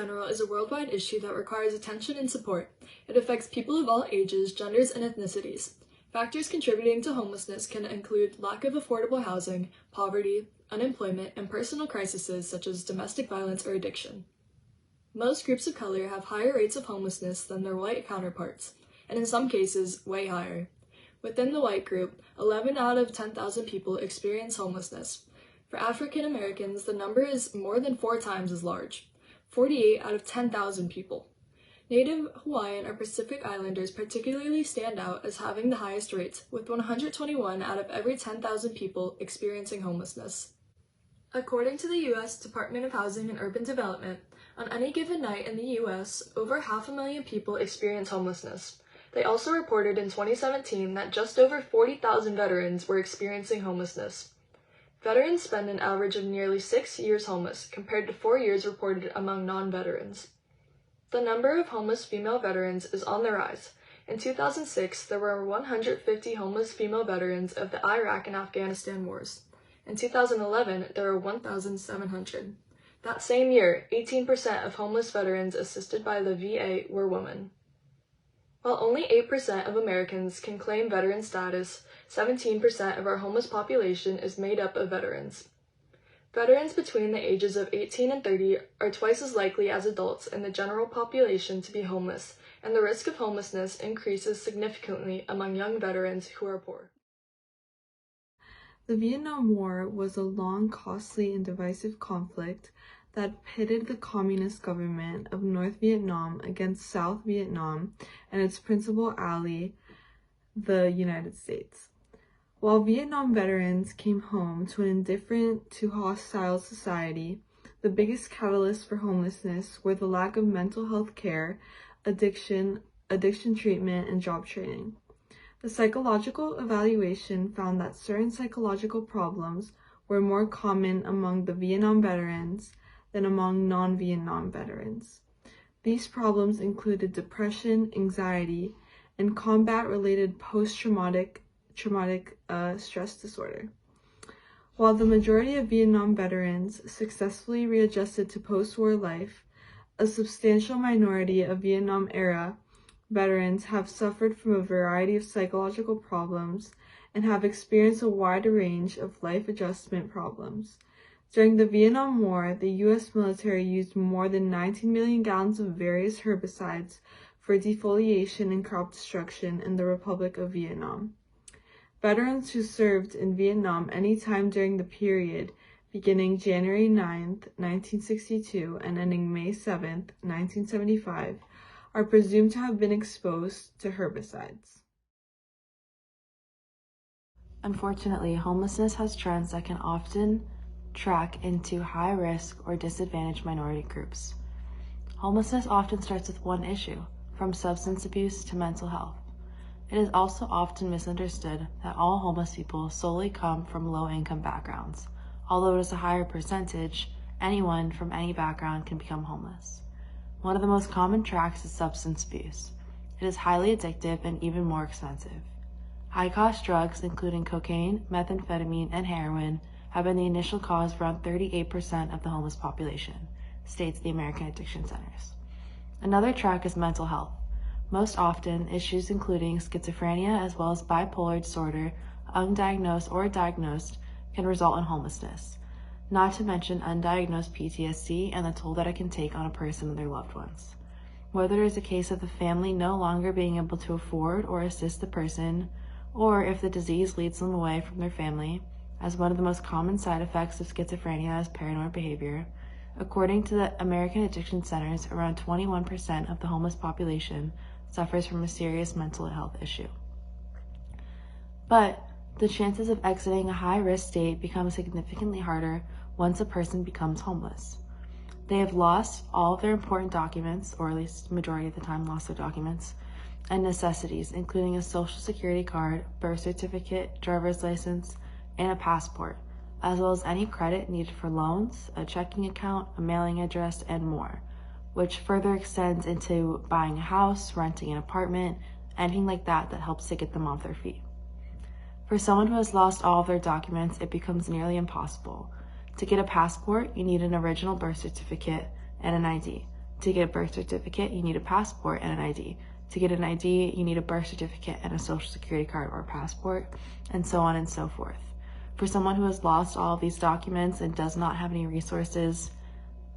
general is a worldwide issue that requires attention and support. It affects people of all ages, genders, and ethnicities. Factors contributing to homelessness can include lack of affordable housing, poverty, unemployment, and personal crises such as domestic violence or addiction. Most groups of color have higher rates of homelessness than their white counterparts, and in some cases, way higher. Within the white group, 11 out of 10,000 people experience homelessness. For African Americans, the number is more than 4 times as large, 48 out of 10,000 people. Native Hawaiian or Pacific Islanders particularly stand out as having the highest rates, with 121 out of every 10,000 people experiencing homelessness. According to the U.S. Department of Housing and Urban Development, on any given night in the U.S., over 500,000 people experience homelessness. They also reported in 2017 that just over 40,000 veterans were experiencing homelessness. Veterans spend an average of nearly 6 years homeless, compared to 4 years reported among non-veterans. The number of homeless female veterans is on the rise. In 2006, there were 150 homeless female veterans of the Iraq and Afghanistan wars. In 2011, there were 1,700. That same year, 18% of homeless veterans assisted by the VA were women. While only 8% of Americans can claim veteran status, 17% of our homeless population is made up of veterans. Veterans between the ages of 18 and 30 are twice as likely as adults in the general population to be homeless, and the risk of homelessness increases significantly among young veterans who are poor. The Vietnam War was a long, costly, and divisive conflict that pitted the communist government of North Vietnam against South Vietnam and its principal ally, the United States. While Vietnam veterans came home to an indifferent to hostile society, the biggest catalysts for homelessness were the lack of mental health care, addiction treatment, and job training. The psychological evaluation found that certain psychological problems were more common among the Vietnam veterans than among non-Vietnam veterans. These problems included depression, anxiety, and combat-related post-traumatic stress disorder. While the majority of Vietnam veterans successfully readjusted to post-war life, a substantial minority of Vietnam-era veterans have suffered from a variety of psychological problems and have experienced a wide range of life adjustment problems. During the Vietnam War, the U.S. military used more than 19 million gallons of various herbicides for defoliation and crop destruction in the Republic of Vietnam. Veterans who served in Vietnam any time during the period beginning January 9, 1962 and ending May 7, 1975, are presumed to have been exposed to herbicides. Unfortunately, homelessness has trends that can often track into high-risk or disadvantaged minority groups. Homelessness often starts with one issue, from substance abuse to mental health. It is also often misunderstood that all homeless people solely come from low-income backgrounds. Although it is a higher percentage, anyone from any background can become homeless. One of the most common tracks is substance abuse. It is highly addictive and even more expensive. High-cost drugs, including cocaine, methamphetamine, and heroin, have been the initial cause for around 38% of the homeless population, states the American Addiction Centers. Another track is mental health. Most often, issues including schizophrenia as well as bipolar disorder, undiagnosed or diagnosed, can result in homelessness, not to mention undiagnosed PTSD and the toll that it can take on a person and their loved ones. Whether it is a case of the family no longer being able to afford or assist the person, or if the disease leads them away from their family, as one of the most common side effects of schizophrenia is paranoid behavior. According to the American Addiction Centers, around 21% of the homeless population suffers from a serious mental health issue. But the chances of exiting a high-risk state become significantly harder once a person becomes homeless. They have lost all of their important documents, or at least the majority of the time lost their documents, and necessities, including a social security card, birth certificate, driver's license, and a passport, as well as any credit needed for loans, a checking account, a mailing address, and more, which further extends into buying a house, renting an apartment, anything like that that helps to get them off their feet. For someone who has lost all of their documents, it becomes nearly impossible. To get a passport, you need an original birth certificate and an ID. To get a birth certificate, you need a passport and an ID. To get an ID, you need a birth certificate and a social security card or passport, and so on and so forth. For someone who has lost all of these documents and does not have any resources,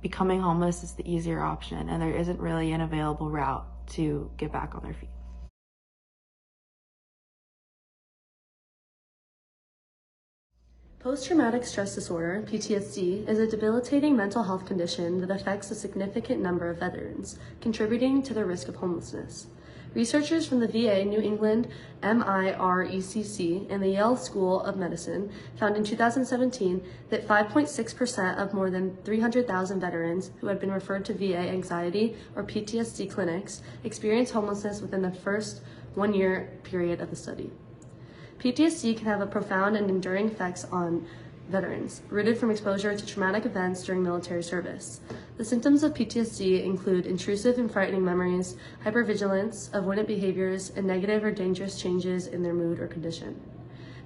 becoming homeless is the easier option, and there isn't really an available route to get back on their feet. Post-traumatic stress disorder, PTSD, is a debilitating mental health condition that affects a significant number of veterans, contributing to the risk of homelessness. Researchers from the VA New England MIRECC and the Yale School of Medicine found in 2017 that 5.6% of more than 300,000 veterans who had been referred to VA anxiety or PTSD clinics experienced homelessness within the first 1 year period of the study. PTSD can have a profound and enduring effects on veterans, rooted from exposure to traumatic events during military service. The symptoms of PTSD include intrusive and frightening memories, hypervigilance, avoidant behaviors, and negative or dangerous changes in their mood or condition.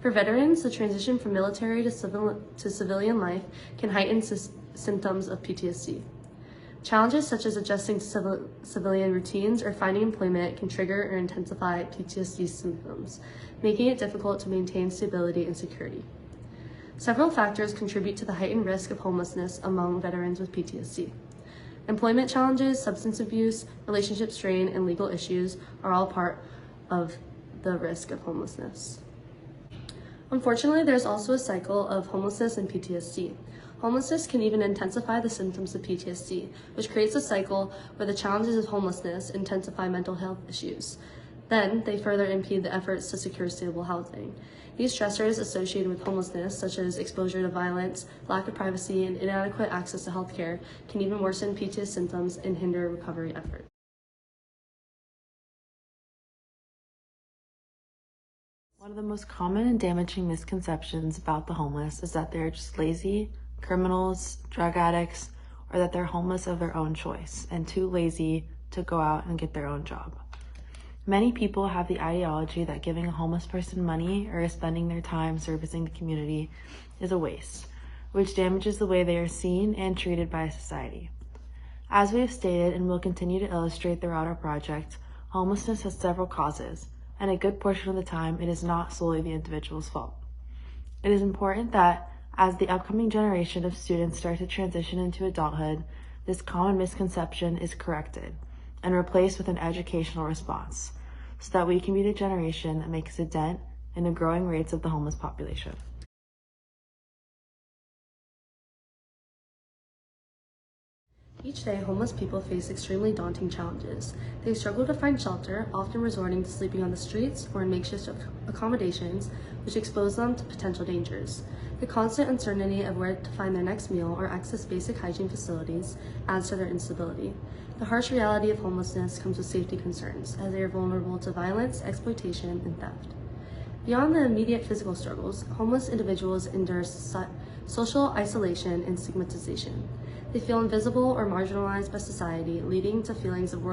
For veterans, the transition from military to civilian life can heighten symptoms of PTSD. Challenges such as adjusting to civilian routines or finding employment can trigger or intensify PTSD symptoms, making it difficult to maintain stability and security. Several factors contribute to the heightened risk of homelessness among veterans with PTSD. Employment challenges, substance abuse, relationship strain, and legal issues are all part of the risk of homelessness. Unfortunately, there's also a cycle of homelessness and PTSD. Homelessness can even intensify the symptoms of PTSD, which creates a cycle where the challenges of homelessness intensify mental health issues. Then, they further impede the efforts to secure stable housing. These stressors associated with homelessness, such as exposure to violence, lack of privacy, and inadequate access to health care, can even worsen PTSD symptoms and hinder recovery efforts. One of the most common and damaging misconceptions about the homeless is that they're just lazy, criminals, drug addicts, or that they're homeless of their own choice and too lazy to go out and get their own job. Many people have the ideology that giving a homeless person money or spending their time servicing the community is a waste, which damages the way they are seen and treated by society. As we have stated and will continue to illustrate throughout our project, homelessness has several causes, and a good portion of the time it is not solely the individual's fault. It is important that as the upcoming generation of students start to transition into adulthood, this common misconception is corrected and replaced with an educational response, so that we can be the generation that makes a dent in the growing rates of the homeless population. Each day, homeless people face extremely daunting challenges. They struggle to find shelter, often resorting to sleeping on the streets or in makeshift accommodations, which expose them to potential dangers. The constant uncertainty of where to find their next meal or access basic hygiene facilities adds to their instability. The harsh reality of homelessness comes with safety concerns, as they are vulnerable to violence, exploitation, and theft. Beyond the immediate physical struggles, homeless individuals endure social isolation and stigmatization. They feel invisible or marginalized by society, leading to feelings of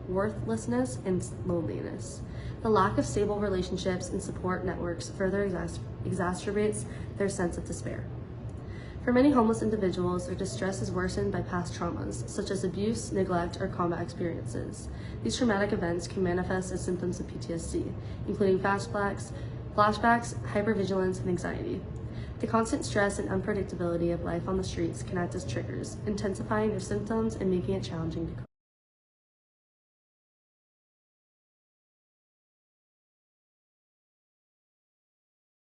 worthlessness and loneliness. The lack of stable relationships and support networks further exacerbates their sense of despair. For many homeless individuals, their distress is worsened by past traumas, such as abuse, neglect, or combat experiences. These traumatic events can manifest as symptoms of PTSD, including flashbacks, hypervigilance, and anxiety. The constant stress and unpredictability of life on the streets can act as triggers, intensifying their symptoms and making it challenging to cope.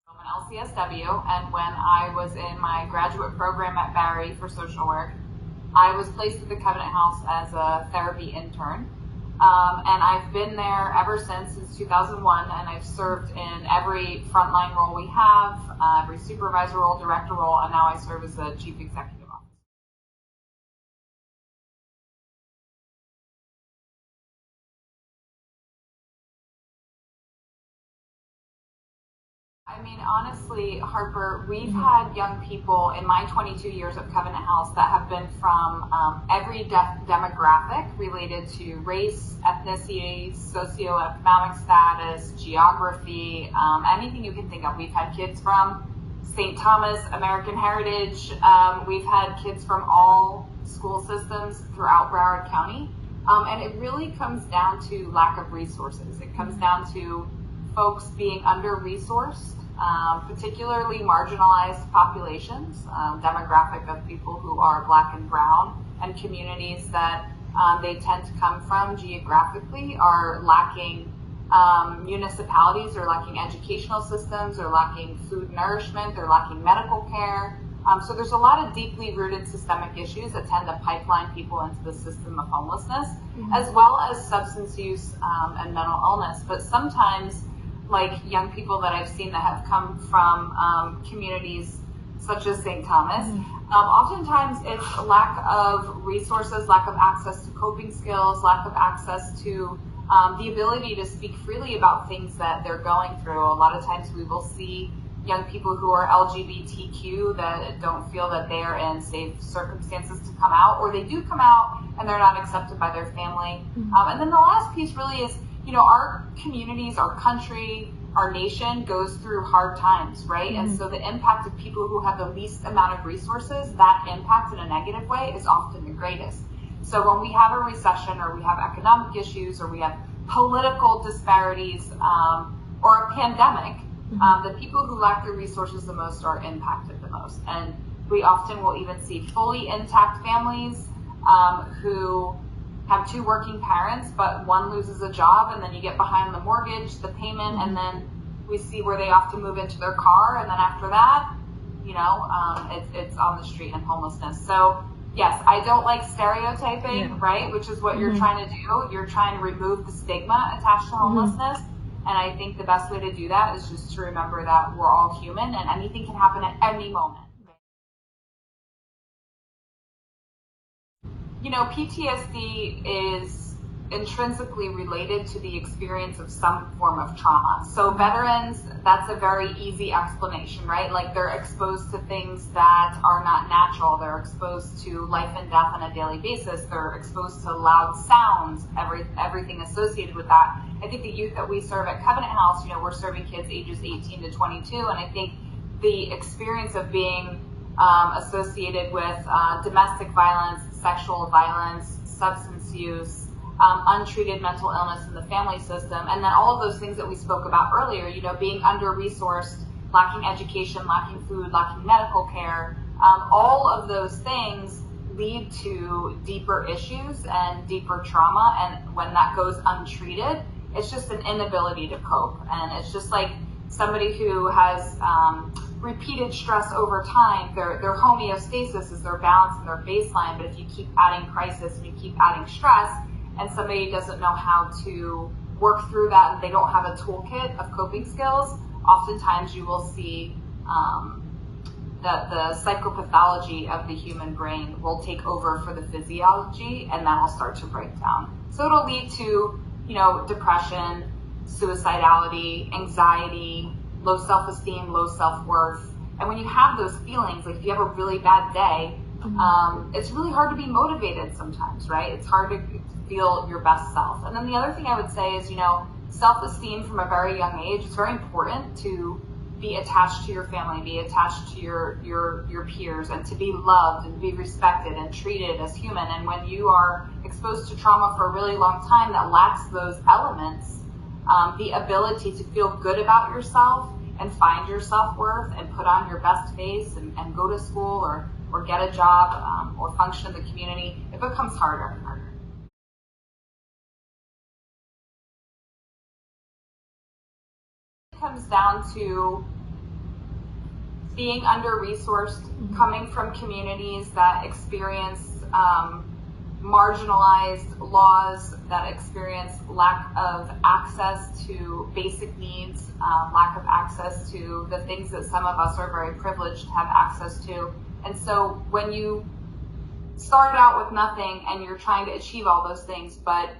I'm an LCSW, and when I was in my graduate program at Barry for social work, I was placed at the Covenant House as a therapy intern. And I've been there ever since 2001, and I've served in every frontline role we have, every supervisor role, director role, and now I serve as the chief executive officer. I mean, honestly, Harper, we've had young people in my 22 years at Covenant House that have been from every demographic related to race, ethnicity, socioeconomic status, geography, anything you can think of. We've had kids from St. Thomas, American Heritage. We've had kids from all school systems throughout Broward County. And it really comes down to lack of resources. It comes down to folks being under-resourced, particularly marginalized populations, demographic of people who are Black and brown, and communities that they tend to come from geographically are lacking. Municipalities are lacking educational systems, they're lacking food nourishment, they're lacking medical care. So there's a lot of deeply rooted systemic issues that tend to pipeline people into the system of homelessness, as well as substance use and mental illness. But sometimes, like young people that I've seen that have come from communities such as St. Thomas, oftentimes it's lack of resources, lack of access to coping skills, lack of access to the ability to speak freely about things that they're going through. A lot of times we will see young people who are LGBTQ that don't feel that they are in safe circumstances to come out, or they do come out and they're not accepted by their family. And then the last piece really is, our communities, our country, our nation goes through hard times, right? And so the impact of people who have the least amount of resources, that impact in a negative way is often the greatest. So when we have a recession, or we have economic issues, or we have political disparities, or a pandemic, the people who lack the resources the most are impacted the most. And we often will even see fully intact families who have two working parents, but one loses a job, and then you get behind the mortgage, the payment, and then we see where they have to move into their car, and then after that, it's on the street and homelessness. So yes, I don't like stereotyping, right? Which is what you're trying to do. You're trying to remove the stigma attached to homelessness. And I think the best way to do that is just to remember that we're all human and anything can happen at any moment. PTSD is intrinsically related to the experience of some form of trauma. So veterans, that's a very easy explanation, right? Like they're exposed to things that are not natural. They're exposed to life and death on a daily basis. They're exposed to loud sounds, everything associated with that. I think the youth that we serve at Covenant House, we're serving kids ages 18 to 22. And I think the experience of being associated with domestic violence, sexual violence, substance use, untreated mental illness in the family system, and then all of those things that we spoke about earlier, being under-resourced, lacking education, lacking food, lacking medical care, all of those things lead to deeper issues and deeper trauma, and when that goes untreated, it's just an inability to cope. And it's just like somebody who has repeated stress over time, their homeostasis is their balance and their baseline, but if you keep adding crisis and you keep adding stress, and somebody doesn't know how to work through that and they don't have a toolkit of coping skills, oftentimes you will see that the psychopathology of the human brain will take over for the physiology, and that'll start to break down. So it'll lead to, depression, suicidality, anxiety, low self-esteem, low self-worth. And when you have those feelings, like if you have a really bad day, it's really hard to be motivated sometimes, right? It's hard to feel your best self. And then the other thing I would say is, self-esteem from a very young age, it's very important to be attached to your family, be attached to your peers, and to be loved and be respected and treated as human. And when you are exposed to trauma for a really long time that lacks those elements, the ability to feel good about yourself and find your self-worth and put on your best face and go to school or get a job or function in the community, it becomes harder and harder. It comes down to being under-resourced, coming from communities that experience marginalized laws, that experience lack of access to basic needs, lack of access to the things that some of us are very privileged to have access to. And so when you start out with nothing and you're trying to achieve all those things, but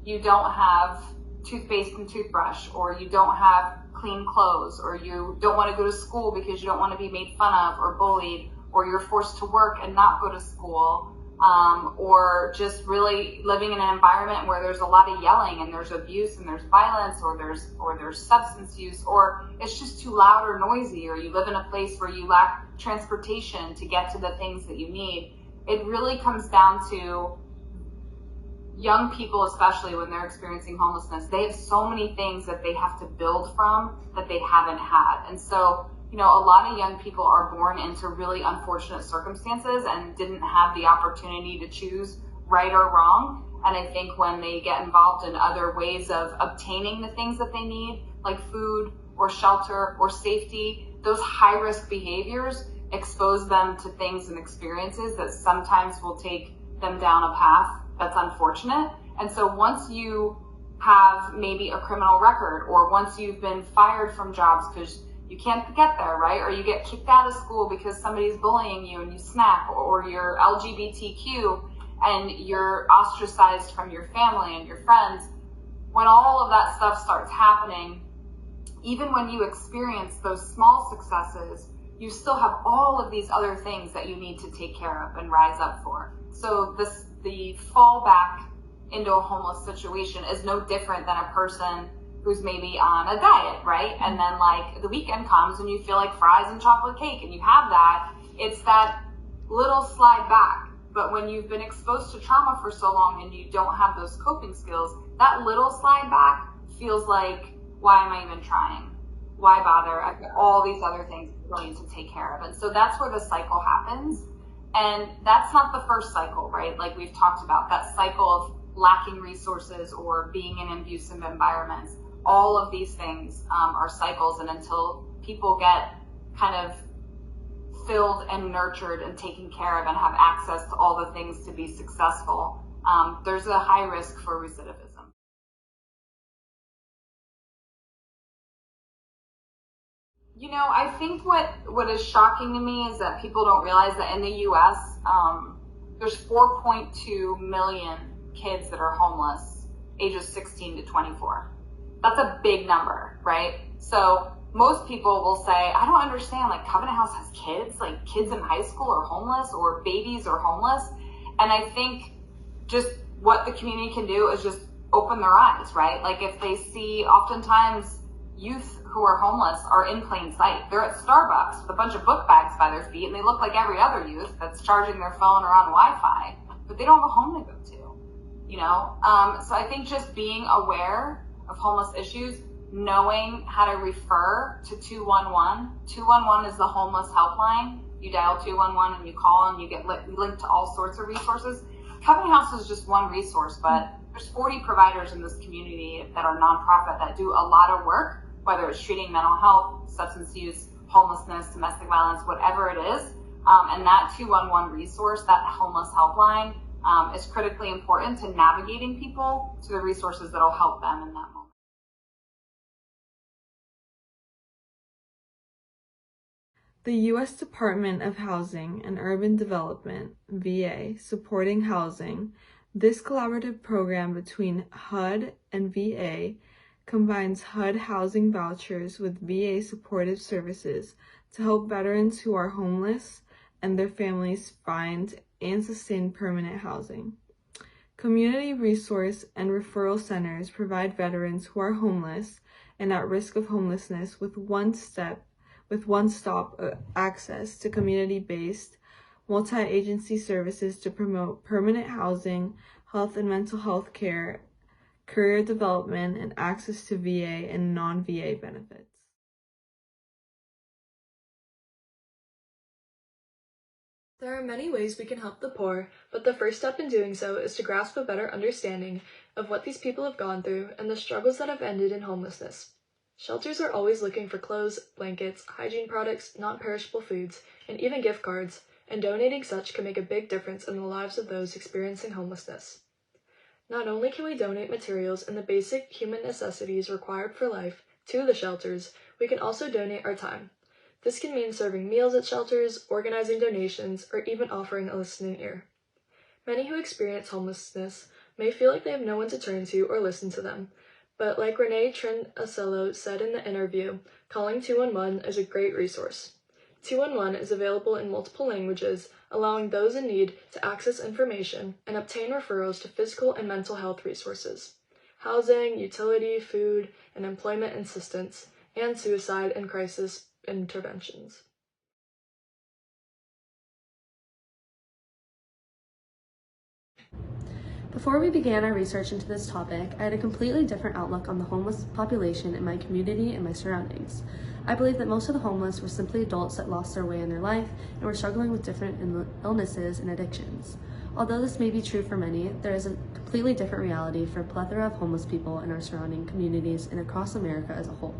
you don't have toothpaste and toothbrush, or you don't have clean clothes, or you don't want to go to school because you don't want to be made fun of or bullied, or you're forced to work and not go to school, or just really living in an environment where there's a lot of yelling and there's abuse and there's violence, or there's substance use, or it's just too loud or noisy, or you live in a place where you lack transportation to get to the things that you need. it really comes down to young people, especially when they're experiencing homelessness. They have so many things that they have to build from that they haven't had. And so, a lot of young people are born into really unfortunate circumstances and didn't have the opportunity to choose right or wrong. And I think when they get involved in other ways of obtaining the things that they need, like food or shelter or safety, those high-risk behaviors expose them to things and experiences that sometimes will take them down a path that's unfortunate. And so once you have maybe a criminal record, or once you've been fired from jobs because you can't get there, right? Or you get kicked out of school because somebody's bullying you and you snap, or you're LGBTQ and you're ostracized from your family and your friends, when all of that stuff starts happening, even when you experience those small successes, you still have all of these other things that you need to take care of and rise up for. So the fallback into a homeless situation is no different than a person who's maybe on a diet, right? And then like the weekend comes and you feel like fries and chocolate cake and you have that. It's that little slide back. But when you've been exposed to trauma for so long and you don't have those coping skills, that little slide back feels like, why am I even trying? Why bother? I've got all these other things I need to take care of. And so that's where the cycle happens. And that's not the first cycle, right? Like we've talked about, that cycle of lacking resources or being in abusive environments. All of these things are cycles. And until people get kind of filled and nurtured and taken care of and have access to all the things to be successful, there's a high risk for recidivism. I think what is shocking to me is that people don't realize that in the U.S., there's 4.2 million kids that are homeless, ages 16 to 24. That's a big number, right? So most people will say, I don't understand, like Covenant House has kids, like kids in high school are homeless or babies are homeless. And I think just what the community can do is just open their eyes, right? Like if they see, oftentimes youth who are homeless are in plain sight. They're at Starbucks with a bunch of book bags by their feet and they look like every other youth that's charging their phone or on Wi-Fi, but they don't have a home to go to, So I think just being aware of homeless issues, knowing how to refer to 211. 211 is the homeless helpline. You dial 211 and you call and you get linked to all sorts of resources. Covenant House is just one resource, but there's 40 providers in this community that are nonprofit that do a lot of work, whether it's treating mental health, substance use, homelessness, domestic violence, whatever it is. And that 211 resource, that homeless helpline, is critically important to navigating people to the resources that'll help them in that moment. The U.S. Department of Housing and Urban Development, VA, supporting housing. This collaborative program between HUD and VA combines HUD housing vouchers with VA supportive services to help veterans who are homeless and their families find and sustain permanent housing. Community resource and referral centers provide veterans who are homeless and at risk of homelessness with one-stop access to community-based multi-agency services to promote permanent housing, health and mental health care, career development, and access to VA and non-VA benefits. There are many ways we can help the poor, but the first step in doing so is to grasp a better understanding of what these people have gone through and the struggles that have ended in homelessness. Shelters are always looking for clothes, blankets, hygiene products, non-perishable foods, and even gift cards, and donating such can make a big difference in the lives of those experiencing homelessness. Not only can we donate materials and the basic human necessities required for life to the shelters, we can also donate our time. This can mean serving meals at shelters, organizing donations, or even offering a listening ear. Many who experience homelessness may feel like they have no one to turn to or listen to them, but like Renee Trin-Asello said in the interview, calling 211 is a great resource. 211 is available in multiple languages, allowing those in need to access information and obtain referrals to physical and mental health resources, housing, utility, food, and employment assistance, and suicide and crisis interventions. Before we began our research into this topic, I had a completely different outlook on the homeless population in my community and my surroundings. I believed that most of the homeless were simply adults that lost their way in their life and were struggling with different illnesses and addictions. Although this may be true for many, there is a completely different reality for a plethora of homeless people in our surrounding communities and across America as a whole.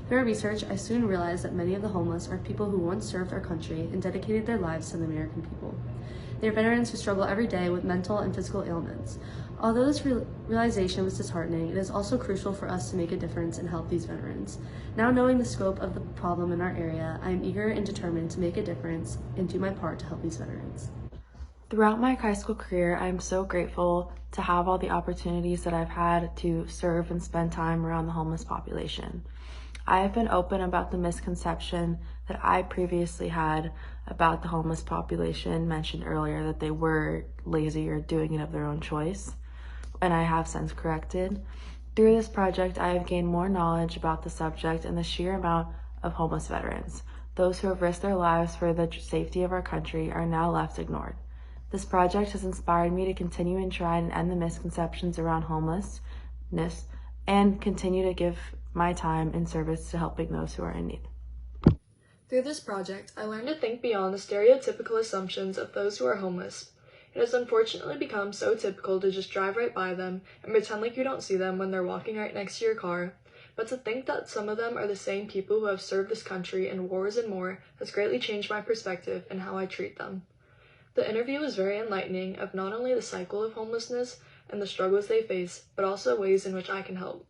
Through our research, I soon realized that many of the homeless are people who once served our country and dedicated their lives to the American people. They are veterans who struggle every day with mental and physical ailments. Although this realization was disheartening, it is also crucial for us to make a difference and help these veterans. Now knowing the scope of the problem in our area, I am eager and determined to make a difference and do my part to help these veterans. Throughout my high school career, I am so grateful to have all the opportunities that I've had to serve and spend time around the homeless population. I have been open about the misconception that I previously had about the homeless population, mentioned earlier that they were lazy or doing it of their own choice, and I have since corrected. Through this project, I have gained more knowledge about the subject and the sheer amount of homeless veterans. Those who have risked their lives for the safety of our country are now left ignored. This project has inspired me to continue and try and end the misconceptions around homelessness and continue to give my time in service to helping those who are in need. Through this project, I learned to think beyond the stereotypical assumptions of those who are homeless. It has unfortunately become so typical to just drive right by them and pretend like you don't see them when they're walking right next to your car, but to think that some of them are the same people who have served this country in wars and more has greatly changed my perspective and how I treat them. The interview was very enlightening of not only the cycle of homelessness and the struggles they face, but also ways in which I can help.